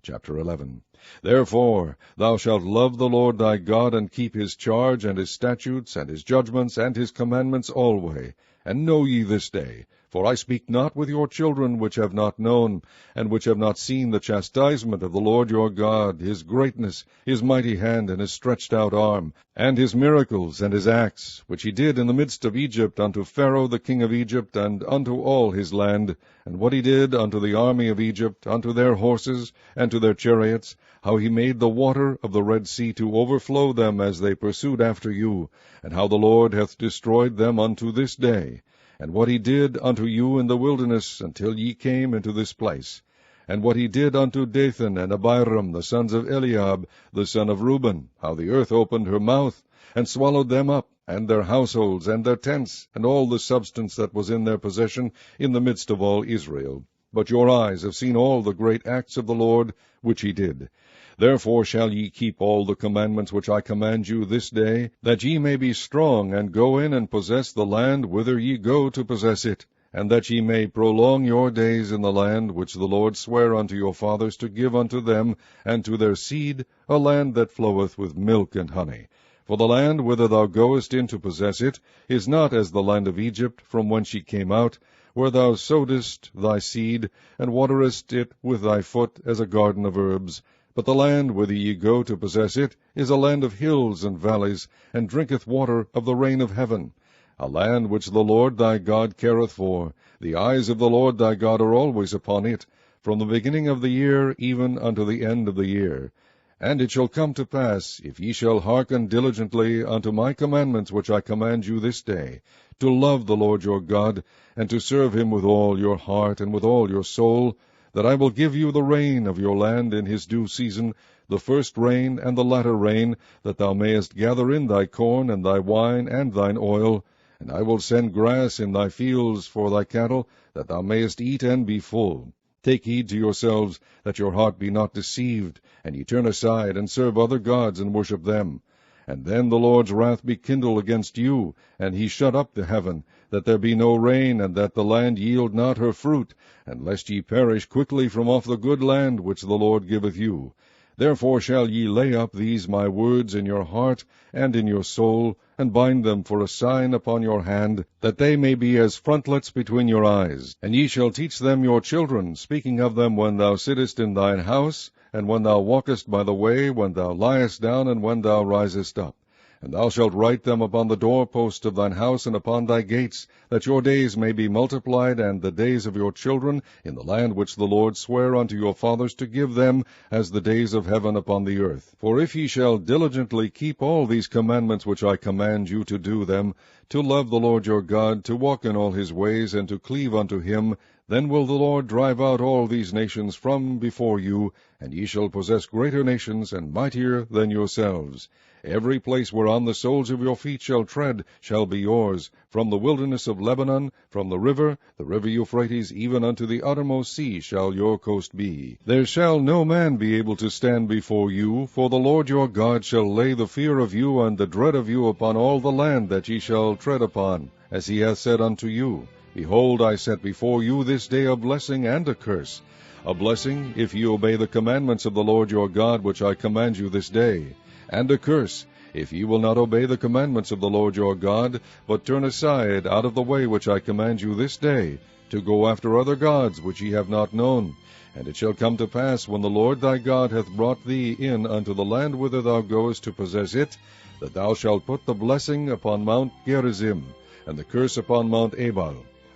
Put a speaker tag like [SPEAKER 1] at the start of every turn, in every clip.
[SPEAKER 1] Chapter 11. Therefore thou shalt love the Lord thy God, and keep his charge, and his statutes, and his judgments, and his commandments alway. And know ye this day, for I speak not with your children which have not known, and which have not seen the chastisement of the Lord your God, his greatness, his mighty hand, and his stretched out arm, and his miracles, and his acts, which he did in the midst of Egypt unto Pharaoh the king of Egypt, and unto all his land, and what he did unto the army of Egypt, unto their horses, and to their chariots, how he made the water of the Red Sea to overflow them as they pursued after you, and how the Lord hath destroyed them unto this day, and what he did unto you in the wilderness until ye came into this place, and what he did unto Dathan and Abiram, the sons of Eliab, the son of Reuben, how the earth opened her mouth, and swallowed them up, and their households, and their tents, and all the substance that was in their possession, in the midst of all Israel. But your eyes have seen all the great acts of the Lord, which he did. Therefore shall ye keep all the commandments which I command you this day, that ye may be strong, and go in and possess the land whither ye go to possess it, and that ye may prolong your days in the land which the Lord sware unto your fathers to give unto them and to their seed, a land that floweth with milk and honey. For the land whither thou goest in to possess it is not as the land of Egypt, from whence ye came out, where thou sowedst thy seed, and waterest it with thy foot as a garden of herbs. But the land whither ye go to possess it is a land of hills and valleys, and drinketh water of the rain of heaven, a land which the Lord thy God careth for. The eyes of the Lord thy God are always upon it, from the beginning of the year even unto the end of the year. And it shall come to pass, if ye shall hearken diligently unto my commandments which I command you this day, to love the Lord your God, and to serve him with all your heart and with all your soul, that I will give you the rain of your land in his due season, the first rain and the latter rain, that thou mayest gather in thy corn and thy wine and thine oil. And I will send grass in thy fields for thy cattle, that thou mayest eat and be full. Take heed to yourselves, that your heart be not deceived, and ye turn aside, and serve other gods, and worship them. And then the Lord's wrath be kindled against you, and he shut up the heaven, that there be no rain, and that the land yield not her fruit, and lest ye perish quickly from off the good land which the Lord giveth you. Therefore shall ye lay up these my words in your heart and in your soul, and bind them for a sign upon your hand, that they may be as frontlets between your eyes. And ye shall teach them your children, speaking of them when thou sittest in thine house, and when thou walkest by the way, when thou liest down, and when thou risest up. And thou shalt write them upon the doorposts of thine house and upon thy gates, that your days may be multiplied, and the days of your children, in the land which the Lord sware unto your fathers to give them, as the days of heaven upon the earth. For if ye shall diligently keep all these commandments which I command you to do them, to love the Lord your God, to walk in all his ways, and to cleave unto him, then will the Lord drive out all these nations from before you, and ye shall possess greater nations and mightier than yourselves. Every place whereon the soles of your feet shall tread shall be yours, from the wilderness of Lebanon, from the river Euphrates, even unto the uttermost sea shall your coast be. There shall no man be able to stand before you, for the Lord your God shall lay the fear of you and the dread of you upon all the land that ye shall tread upon, as he hath said unto you. Behold, I set before you this day a blessing and a curse. A blessing, if ye obey the commandments of the Lord your God, which I command you this day. And a curse, if ye will not obey the commandments of the Lord your God, but turn aside out of the way which I command you this day, to go after other gods which ye have not known. And it shall come to pass, when the Lord thy God hath brought thee in unto the land whither thou goest to possess it, that thou shalt put the blessing upon Mount Gerizim, and the curse upon Mount Ebal.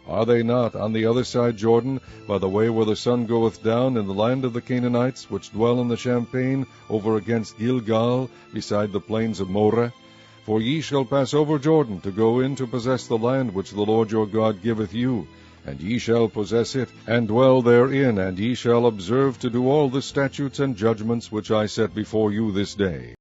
[SPEAKER 1] Are they not on the other side Jordan, by the way where the sun goeth down, in the land of the Canaanites, which dwell in the champaign, over against Gilgal, beside the plains of Moreh? For ye shall pass over Jordan, to go in to possess the land which the Lord your God giveth you. And ye shall possess it, and dwell therein, and ye shall observe to do all the statutes and judgments which I set before you this day.